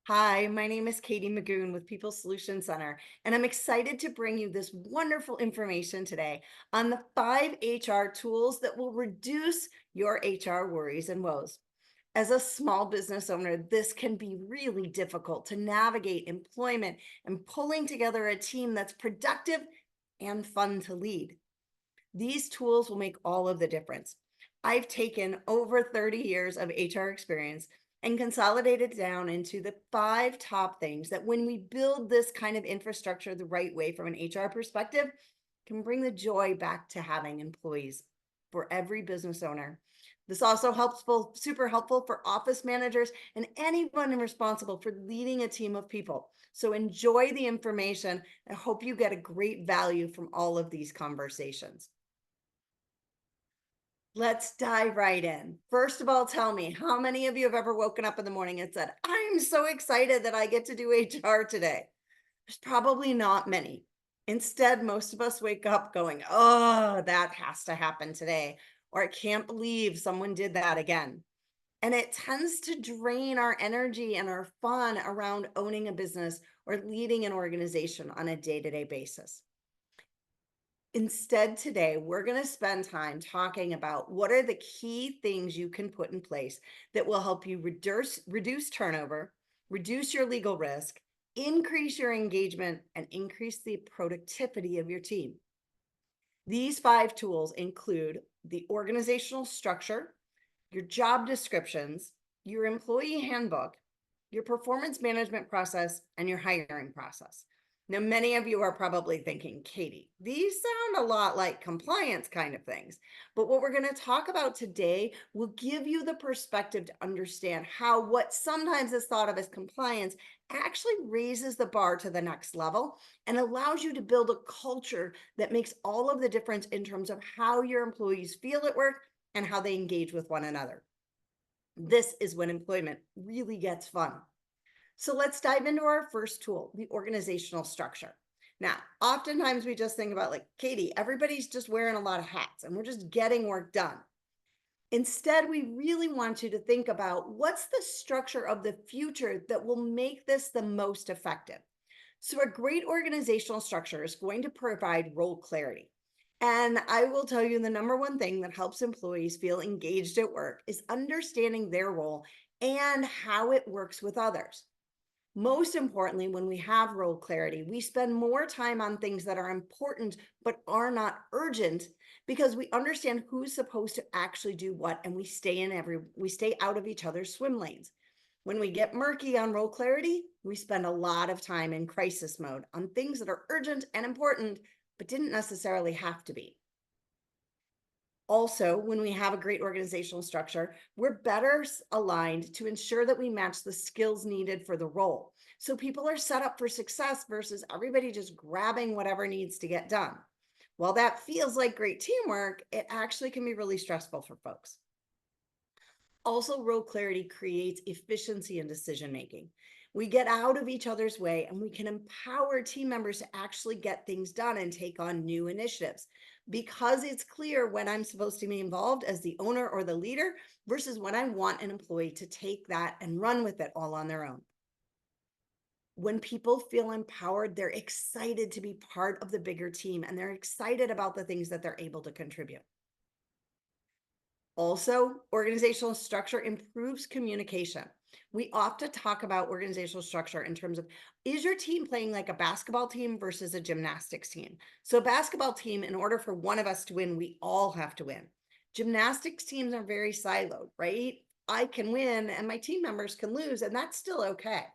Hi, my name is Katie Magoon with People Solutions Center, and I'm excited to bring you this wonderful information today on the 5 HR tools that will reduce your HR worries and woes. As a small business owner, this can be really difficult to navigate employment and pulling together a team that's productive and fun to lead. These tools will make all of the difference. I've taken over 30 years of HR experience and consolidated down into the 5 top things that when we build this kind of infrastructure the right way from an HR perspective, can bring the joy back to having employees for every business owner. This also super helpful for office managers and anyone responsible for leading a team of people. So enjoy the information. I hope you get a great value from all of these conversations. Let's dive right in. First of all, tell me, how many of you have ever woken up in the morning and said, I'm so excited that I get to do HR today? There's probably not many. Instead, most of us wake up going, oh, that has to happen today. Or I can't believe someone did that again. And it tends to drain our energy and our fun around owning a business or leading an organization on a day to day basis. Instead, today, we're going to spend time talking about what are the key things you can put in place that will help you reduce turnover, reduce your legal risk, increase your engagement, and increase the productivity of your team. These 5 tools include the organizational structure, your job descriptions, your employee handbook, your performance management process, and your hiring process. Now, many of you are probably thinking, Katie, these sound a lot like compliance kind of things. But what we're going to talk about today will give you the perspective to understand how what sometimes is thought of as compliance actually raises the bar to the next level and allows you to build a culture that makes all of the difference in terms of how your employees feel at work and how they engage with one another. This is when employment really gets fun. So let's dive into our first tool, the organizational structure. Now, oftentimes we just think about like, Katie, everybody's just wearing a lot of hats and we're just getting work done. Instead, we really want you to think about what's the structure of the future that will make this the most effective. So, a great organizational structure is going to provide role clarity. And I will tell you the number one thing that helps employees feel engaged at work is understanding their role and how it works with others. Most importantly, when we have role clarity, we spend more time on things that are important but are not urgent because we understand who's supposed to actually do what and we stay out of each other's swim lanes. When we get murky on role clarity, we spend a lot of time in crisis mode on things that are urgent and important but didn't necessarily have to be. Also, when we have a great organizational structure, we're better aligned to ensure that we match the skills needed for the role. So people are set up for success versus everybody just grabbing whatever needs to get done. While that feels like great teamwork, it actually can be really stressful for folks. Also, role clarity creates efficiency in decision making. We get out of each other's way and we can empower team members to actually get things done and take on new initiatives because it's clear when I'm supposed to be involved as the owner or the leader versus when I want an employee to take that and run with it all on their own. When people feel empowered, they're excited to be part of the bigger team and they're excited about the things that they're able to contribute. Also, organizational structure improves communication. We often talk about organizational structure in terms of is your team playing like a basketball team versus a gymnastics team? So, a basketball team, in order for one of us to win, we all have to win. Gymnastics teams are very siloed, right? I can win and my team members can lose, and that's still okay.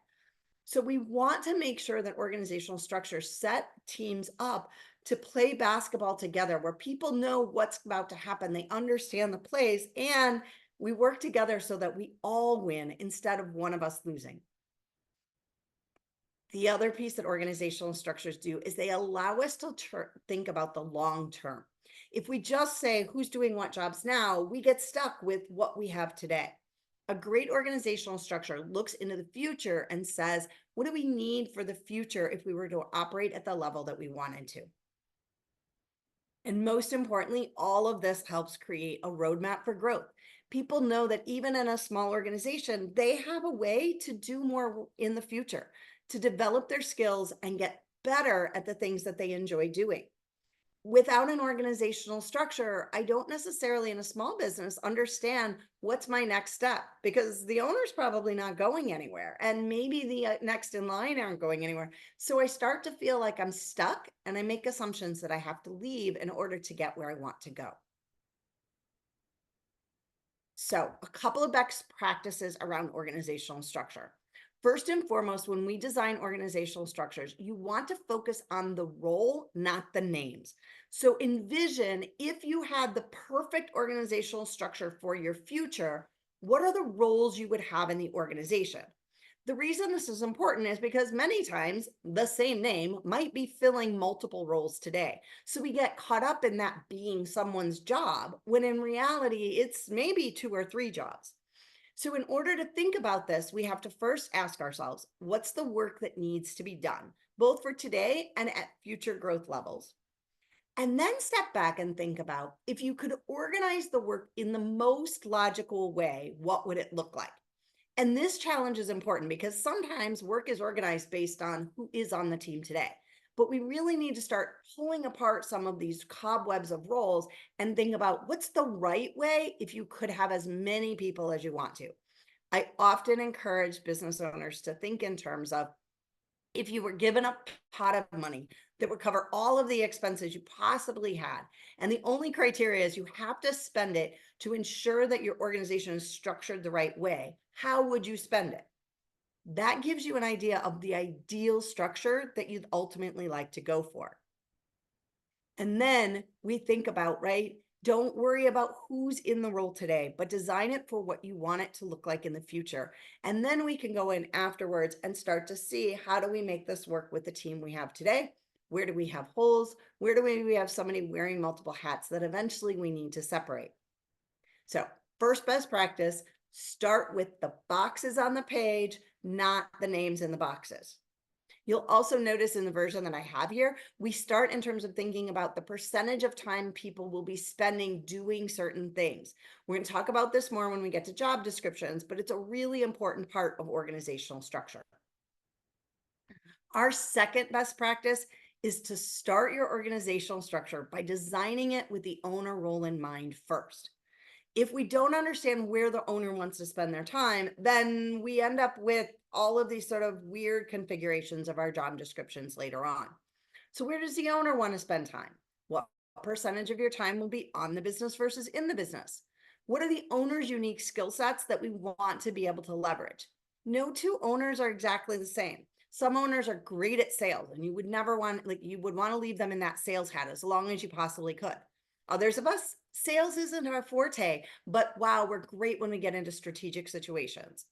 So we want to make sure that organizational structures set teams up to play basketball together where people know what's about to happen. They understand the plays and we work together so that we all win instead of one of us losing. The other piece that organizational structures do is they allow us to think about the long term. If we just say who's doing what jobs now, we get stuck with what we have today. A great organizational structure looks into the future and says, what do we need for the future if we were to operate at the level that we wanted to? And most importantly, all of this helps create a roadmap for growth People know that even in a small organization, they have a way to do more in the future, to develop their skills and get better at the things that they enjoy doing. Without an organizational structure, I don't necessarily in a small business understand what's my next step because the owner's probably not going anywhere and maybe the next in line aren't going anywhere. So I start to feel like I'm stuck and I make assumptions that I have to leave in order to get where I want to go. So, a couple of best practices around organizational structure. First and foremost, when we design organizational structures, you want to focus on the role, not the names. So, envision if you had the perfect organizational structure for your future, what are the roles you would have in the organization? The reason this is important is because many times the same name might be filling multiple roles today. So we get caught up in that being someone's job when in reality it's maybe two or three jobs. So, in order to think about this, we have to first ask ourselves what's the work that needs to be done, both for today and at future growth levels? And then step back and think about if you could organize the work in the most logical way, what would it look like? And this challenge is important because sometimes work is organized based on who is on the team today. But we really need to start pulling apart some of these cobwebs of roles and think about what's the right way if you could have as many people as you want to. I often encourage business owners to think in terms of if you were given a pot of money that would cover all of the expenses you possibly had, and the only criteria is you have to spend it to ensure that your organization is structured the right way, how would you spend it? That gives you an idea of the ideal structure that you'd ultimately like to go for. And then we think about, right? Don't worry about who's in the role today, but design it for what you want it to look like in the future. And then we can go in afterwards and start to see how do we make this work with the team we have today? Where do we have holes? Where do we have somebody wearing multiple hats that eventually we need to separate? So, first best practice, start with the boxes on the page, not the names in the boxes. You'll also notice in the version that I have here, we start in terms of thinking about the percentage of time people will be spending doing certain things. We're going to talk about this more when we get to job descriptions, but it's a really important part of organizational structure. Our second best practice is to start your organizational structure by designing it with the owner role in mind first. If we don't understand where the owner wants to spend their time, then we end up with all of these sort of weird configurations of our job descriptions later on. So, where does the owner want to spend time? What percentage of your time will be on the business versus in the business? What are the owner's unique skill sets that we want to be able to leverage? No two owners are exactly the same. Some owners are great at sales, and you would never want, like, you would want to leave them in that sales hat as long as you possibly could. Others of us, sales isn't our forte, but wow, we're great when we get into strategic situations.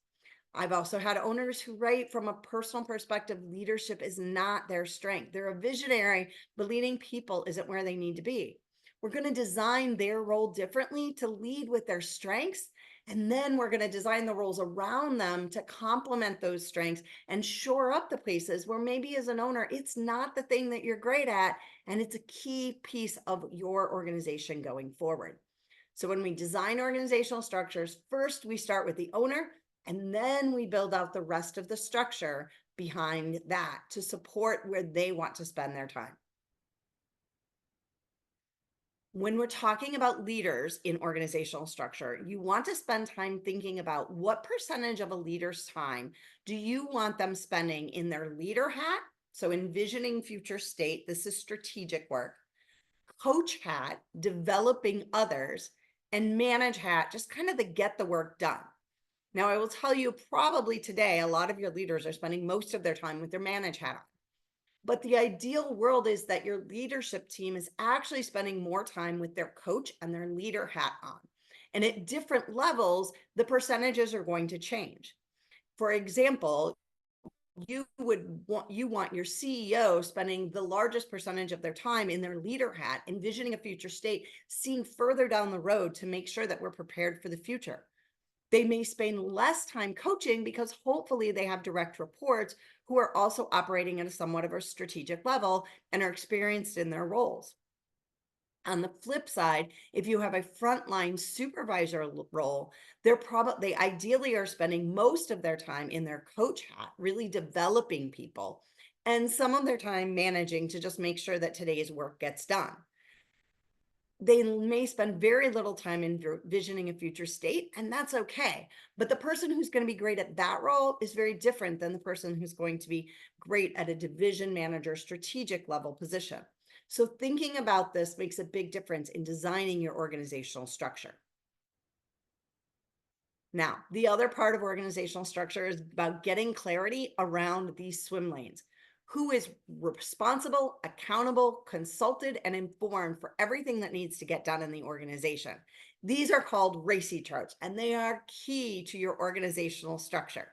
I've also had owners who write from a personal perspective, leadership is not their strength. They're a visionary, but leading people isn't where they need to be. We're going to design their role differently to lead with their strengths. And then we're going to design the roles around them to complement those strengths and shore up the places where maybe as an owner, it's not the thing that you're great at. And it's a key piece of your organization going forward. So when we design organizational structures, first we start with the owner and then we build out the rest of the structure behind that to support where they want to spend their time. When we're talking about leaders in organizational structure, you want to spend time thinking about what percentage of a leader's time do you want them spending in their leader hat? So, envisioning future state, this is strategic work, coach hat, developing others, and manage hat, just kind of the get the work done. Now, I will tell you probably today, a lot of your leaders are spending most of their time with their manage hat on. But the ideal world is that your leadership team is actually spending more time with their coach and their leader hat on. And at different levels, the percentages are going to change. For example, you want your CEO spending the largest percentage of their time in their leader hat, envisioning a future state, seeing further down the road to make sure that we're prepared for the future. They may spend less time coaching because hopefully they have direct reports who are also operating at a somewhat of a strategic level and are experienced in their roles. On the flip side, if you have a frontline supervisor role, they ideally are spending most of their time in their coach hat, really developing people, and some of their time managing to just make sure that today's work gets done. They may spend very little time envisioning a future state, and that's okay. But the person who's going to be great at that role is very different than the person who's going to be great at a division manager, strategic level position. So thinking about this makes a big difference in designing your organizational structure. Now, the other part of organizational structure is about getting clarity around these swim lanes. Who is responsible, accountable, consulted, and informed for everything that needs to get done in the organization? These are called RACI charts, and they are key to your organizational structure.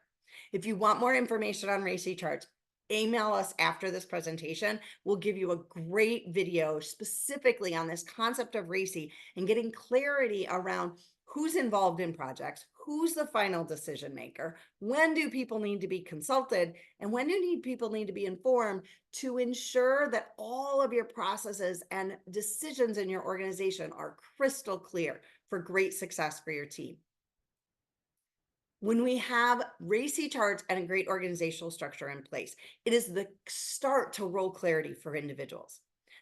If you want more information on RACI charts, email us after this presentation. We'll give you a great video specifically on this concept of RACI and getting clarity around who's involved in projects, who's the final decision maker, when do people need to be consulted, and when do people need to be informed to ensure that all of your processes and decisions in your organization are crystal clear for great success for your team. When we have RACI charts and a great organizational structure in place, it is the start to role clarity for individuals.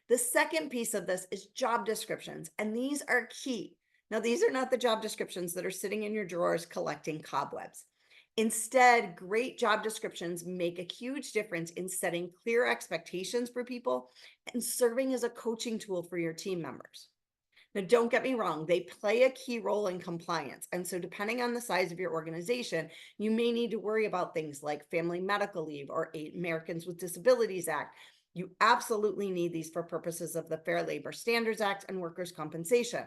The second piece of this is job descriptions, and these are key. Now, these are not the job descriptions that are sitting in your drawers collecting cobwebs. Instead, great job descriptions make a huge difference in setting clear expectations for people and serving as a coaching tool for your team members. Now, don't get me wrong, they play a key role in compliance. And so, depending on the size of your organization, you may need to worry about things like Family Medical Leave or Americans with Disabilities Act. You absolutely need these for purposes of the Fair Labor Standards Act and workers' compensation.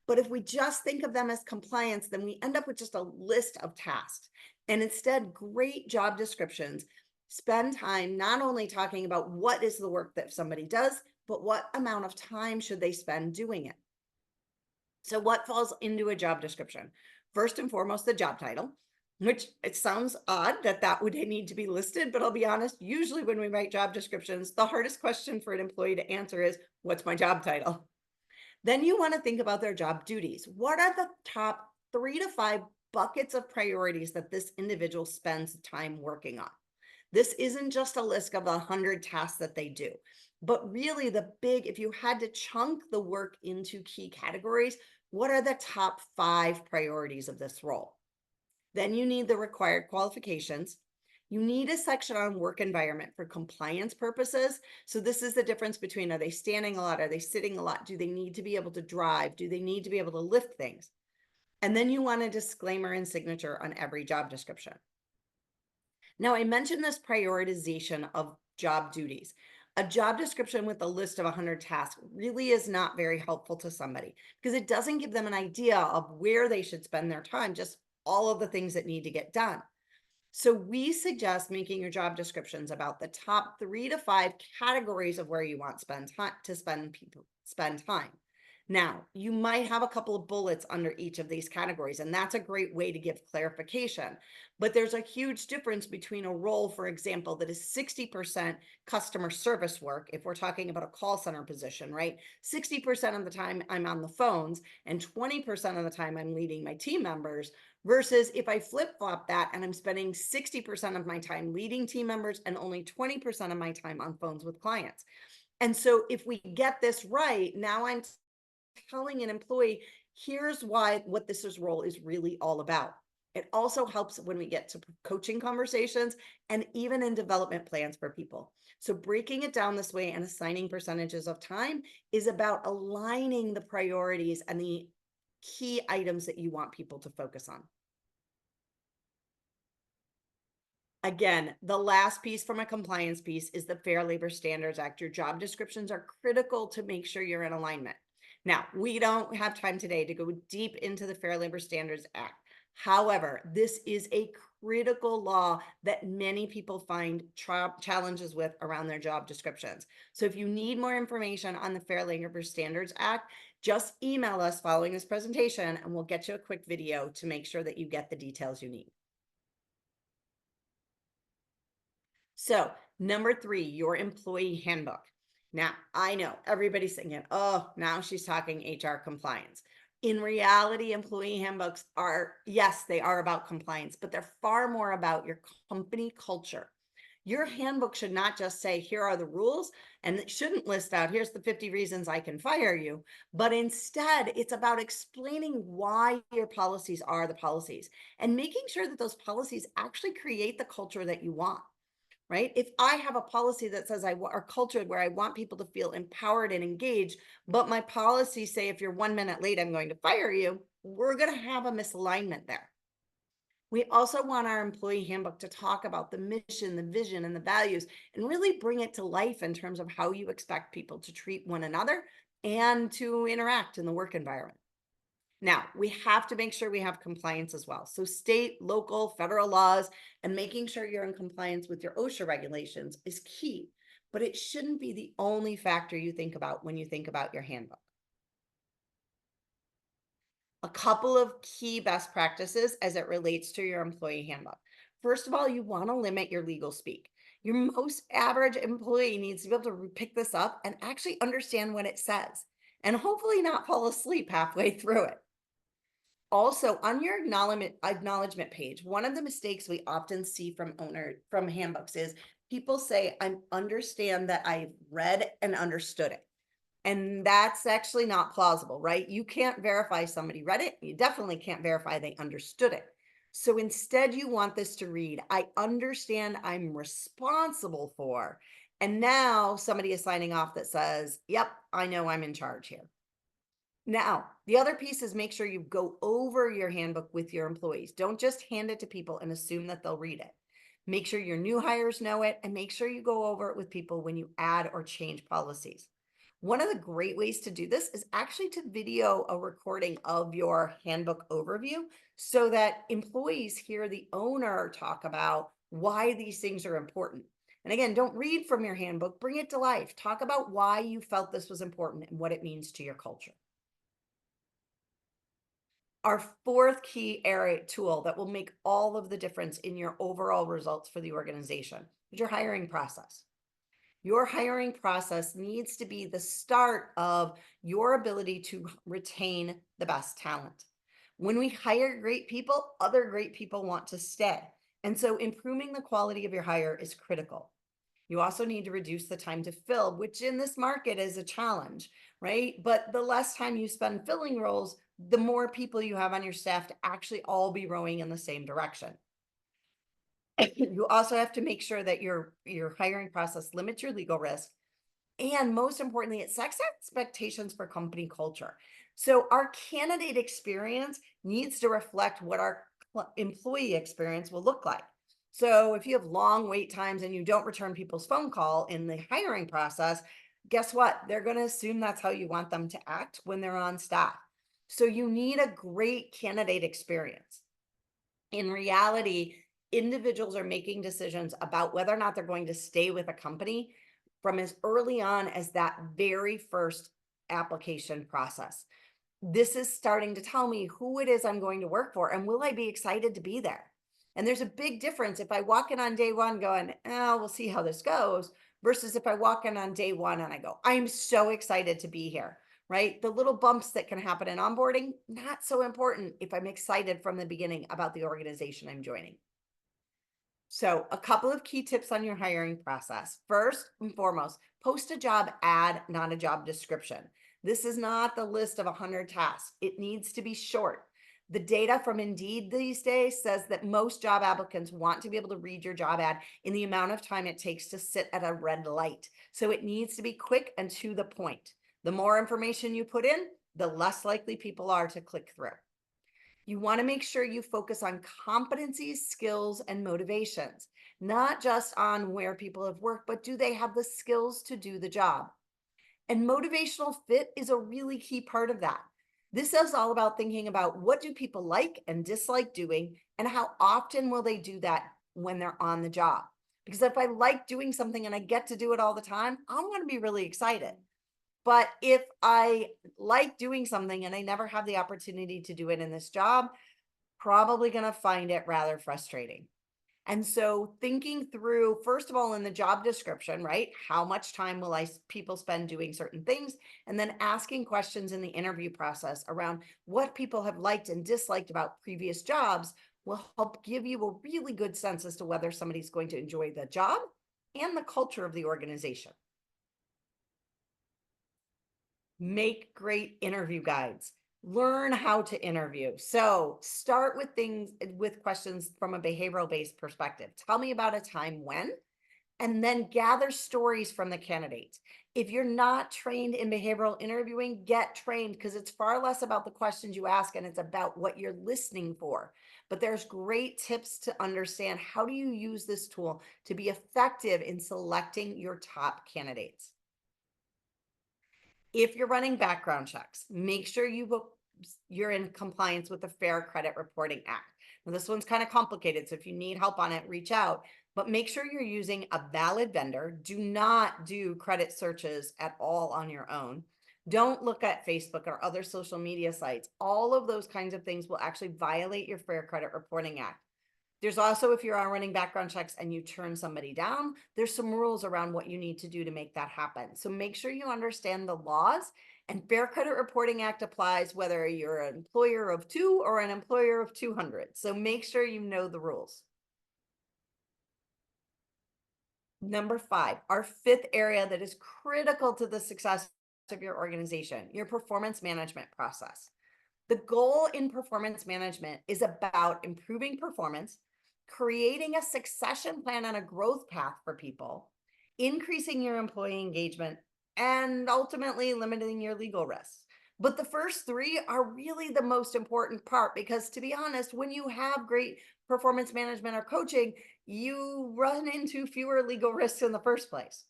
But if we just think of them as compliance, then we end up with just a list of tasks. And instead, great job descriptions spend time not only talking about what is the work that somebody does, but what amount of time should they spend doing it. So what falls into a job description? First and foremost, the job title, which it sounds odd that that would need to be listed, but I'll be honest, usually when we write job descriptions, the hardest question for an employee to answer is, what's my job title? Then you want to think about their job duties. What are the top 3 to 5 buckets of priorities that this individual spends time working on? This isn't just a list of 100 tasks that they do, but really if you had to chunk the work into key categories, what are the top 5 priorities of this role? Then you need the required qualifications. You need a section on work environment for compliance purposes. So this is the difference between, are they standing a lot? Are they sitting a lot? Do they need to be able to drive? Do they need to be able to lift things? And then you want a disclaimer and signature on every job description. Now, I mentioned this prioritization of job duties. A job description with a list of 100 tasks really is not very helpful to somebody because it doesn't give them an idea of where they should spend their time, just all of the things that need to get done. So we suggest making your job descriptions about the top 3 to 5 categories of where you want to spend time. Now, you might have a couple of bullets under each of these categories, and that's a great way to give clarification. But there's a huge difference between a role, for example, that is 60% customer service work, if we're talking about a call center position, right? 60% of the time I'm on the phones, and 20% of the time I'm leading my team members, versus if I flip flop that and I'm spending 60% of my time leading team members and only 20% of my time on phones with clients. And so if we get this right, now I'm telling an employee, here's what this role is really all about. It also helps when we get to coaching conversations and even in development plans for people. So breaking it down this way and assigning percentages of time is about aligning the priorities and the key items that you want people to focus on. Again, the last piece from a compliance piece is the Fair Labor Standards Act. Your job descriptions are critical to make sure you're in alignment. Now, we don't have time today to go deep into the Fair Labor Standards Act. However, this is a critical law that many people find challenges with around their job descriptions. So if you need more information on the Fair Labor Standards Act, just email us following this presentation and we'll get you a quick video to make sure that you get the details you need. So number 3, your employee handbook. Now, I know everybody's thinking, oh, now she's talking HR compliance. In reality, employee handbooks are, yes, they are about compliance, but they're far more about your company culture. Your handbook should not just say, here are the rules, and it shouldn't list out, here's the 50 reasons I can fire you. But instead, it's about explaining why your policies are the policies and making sure that those policies actually create the culture that you want. Right? If I have a policy that says or culture where I want people to feel empowered and engaged, but my policies say if you're 1 minute late, I'm going to fire you, we're going to have a misalignment there. We also want our employee handbook to talk about the mission, the vision, and the values, and really bring it to life in terms of how you expect people to treat one another and to interact in the work environment. Now, we have to make sure we have compliance as well. So, state, local, federal laws, and making sure you're in compliance with your OSHA regulations is key, but it shouldn't be the only factor you think about when you think about your handbook. A couple of key best practices as it relates to your employee handbook. First of all, you want to limit your legal speak. Your most average employee needs to be able to pick this up and actually understand what it says, and hopefully not fall asleep halfway through it. Also, on your acknowledgement page, one of the mistakes we often see from handbooks is people say, I understand that I read and understood it. And that's actually not plausible, right? You can't verify somebody read it. You definitely can't verify they understood it. So instead, you want this to read, I understand I'm responsible for. And now somebody is signing off that says, yep, I know I'm in charge here. Now, the other piece is make sure you go over your handbook with your employees. Don't just hand it to people and assume that they'll read it. Make sure your new hires know it and make sure you go over it with people when you add or change policies. One of the great ways to do this is actually to video a recording of your handbook overview so that employees hear the owner talk about why these things are important. And again, don't read from your handbook, bring it to life. Talk about why you felt this was important and what it means to your culture. Our fourth key area tool that will make all of the difference in your overall results for the organization is your hiring process. Your hiring process needs to be the start of your ability to retain the best talent. When we hire great people, other great people want to stay. And so improving the quality of your hire is critical. You also need to reduce the time to fill, which in this market is a challenge, right? But the less time you spend filling roles, the more people you have on your staff to actually all be rowing in the same direction. You also have to make sure that your hiring process limits your legal risk. And most importantly, it sets expectations for company culture. So our candidate experience needs to reflect what our employee experience will look like. So if you have long wait times and you don't return people's phone call in the hiring process, guess what? They're going to assume that's how you want them to act when they're on staff. So you need a great candidate experience. In reality, individuals are making decisions about whether or not they're going to stay with a company from as early on as that very first application process. This is starting to tell me who it is I'm going to work for and will I be excited to be there? And there's a big difference if I walk in on day one going, oh, we'll see how this goes, versus if I walk in on day one and I go, I'm so excited to be here, right? The little bumps that can happen in onboarding, not so important if I'm excited from the beginning about the organization I'm joining. So, a couple of key tips on your hiring process. First and foremost, post a job ad, not a job description. This is not the list of 100 tasks. It needs to be short. The data from Indeed these days says that most job applicants want to be able to read your job ad in the amount of time it takes to sit at a red light. So, it needs to be quick and to the point. The more information you put in, the less likely people are to click through. You want to make sure you focus on competencies, skills, and motivations, not just on where people have worked, but do they have the skills to do the job? And motivational fit is a really key part of that. This is all about thinking about what do people like and dislike doing, and how often will they do that when they're on the job? Because if I like doing something and I get to do it all the time, I'm going to be really excited. But if I like doing something and I never have the opportunity to do it in this job, probably going to find it rather frustrating. And so thinking through, first of all, in the job description, right? How much time will people spend doing certain things? And then asking questions in the interview process around what people have liked and disliked about previous jobs will help give you a really good sense as to whether somebody's going to enjoy the job and the culture of the organization. Make great interview guides. Learn how to interview. So start with with questions from a behavioral based perspective. Tell me about a time when, and then gather stories from the candidates. If you're not trained in behavioral interviewing, get trained, because it's far less about the questions you ask and it's about what you're listening for. But there's great tips to understand how do you use this tool to be effective in selecting your top candidates. If you're running background checks, make sure you're in compliance with the Fair Credit Reporting Act. Now, this one's kind of complicated, so if you need help on it, reach out. But make sure you're using a valid vendor. Do not do credit searches at all on your own. Don't look at Facebook or other social media sites. All of those kinds of things will actually violate your Fair Credit Reporting Act. There's also, if you're running background checks and you turn somebody down, there's some rules around what you need to do to make that happen. So make sure you understand the laws, and Fair Credit Reporting Act applies whether you're an employer of 2 or an employer of 200. So make sure you know the rules. Number 5, our fifth area that is critical to the success of your organization, your performance management process. The goal in performance management is about improving performance, creating a succession plan and a growth path for people, increasing your employee engagement, and ultimately limiting your legal risks. But the first three are really the most important part, because to be honest, when you have great performance management or coaching, you run into fewer legal risks in the first place.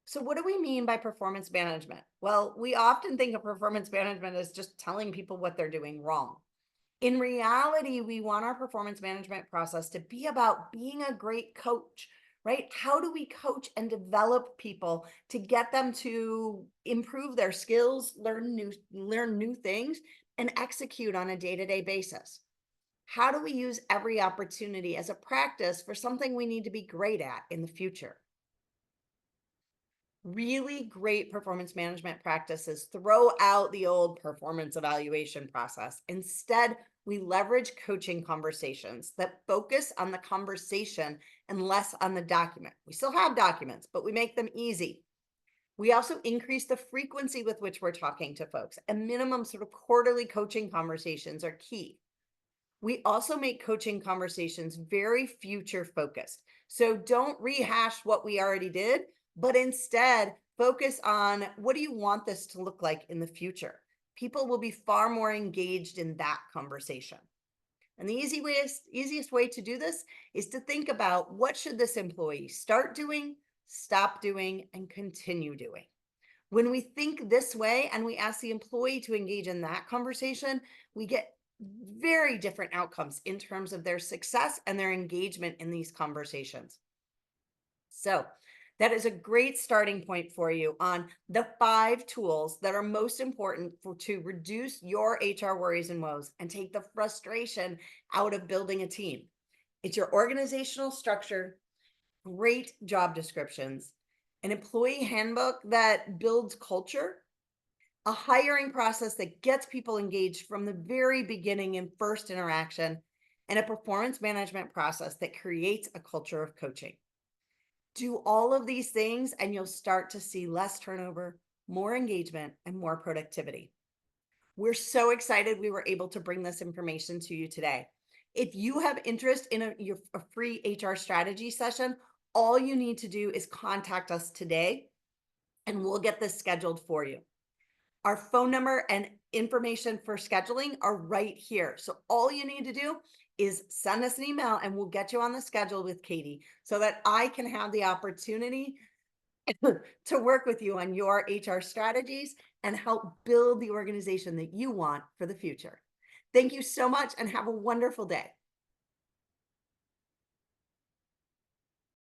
So, what do we mean by performance management? Well, we often think of performance management as just telling people what they're doing wrong. In reality, we want our performance management process to be about being a great coach, right? How do we coach and develop people to get them to improve their skills, learn new things, and execute on a day-to-day basis? How do we use every opportunity as a practice for something we need to be great at in the future? Really great performance management practices throw out the old performance evaluation process. Instead, we leverage coaching conversations that focus on the conversation and less on the document. We still have documents, but we make them easy. We also increase the frequency with which we're talking to folks. A minimum sort of quarterly coaching conversations are key. We also make coaching conversations very future focused. So don't rehash what we already did, but instead focus on, what do you want this to look like in the future? People will be far more engaged in that conversation. And the easiest way to do this is to think about, what should this employee start doing, stop doing, and continue doing? When we think this way and we ask the employee to engage in that conversation, we get very different outcomes in terms of their success and their engagement in these conversations. So that is a great starting point for you on the 5 tools that are most important to reduce your HR worries and woes and take the frustration out of building a team. It's your organizational structure, great job descriptions, an employee handbook that builds culture, a hiring process that gets people engaged from the very beginning in first interaction, and a performance management process that creates a culture of coaching. Do all of these things, and you'll start to see less turnover, more engagement, and more productivity. We're so excited we were able to bring this information to you today. If you have interest in a free HR strategy session, all you need to do is contact us today, and we'll get this scheduled for you. Our phone number and information for scheduling are right here. So all you need to do is send us an email and we'll get you on the schedule with Katie so that I can have the opportunity to work with you on your HR strategies and help build the organization that you want for the future. Thank you so much and have a wonderful day.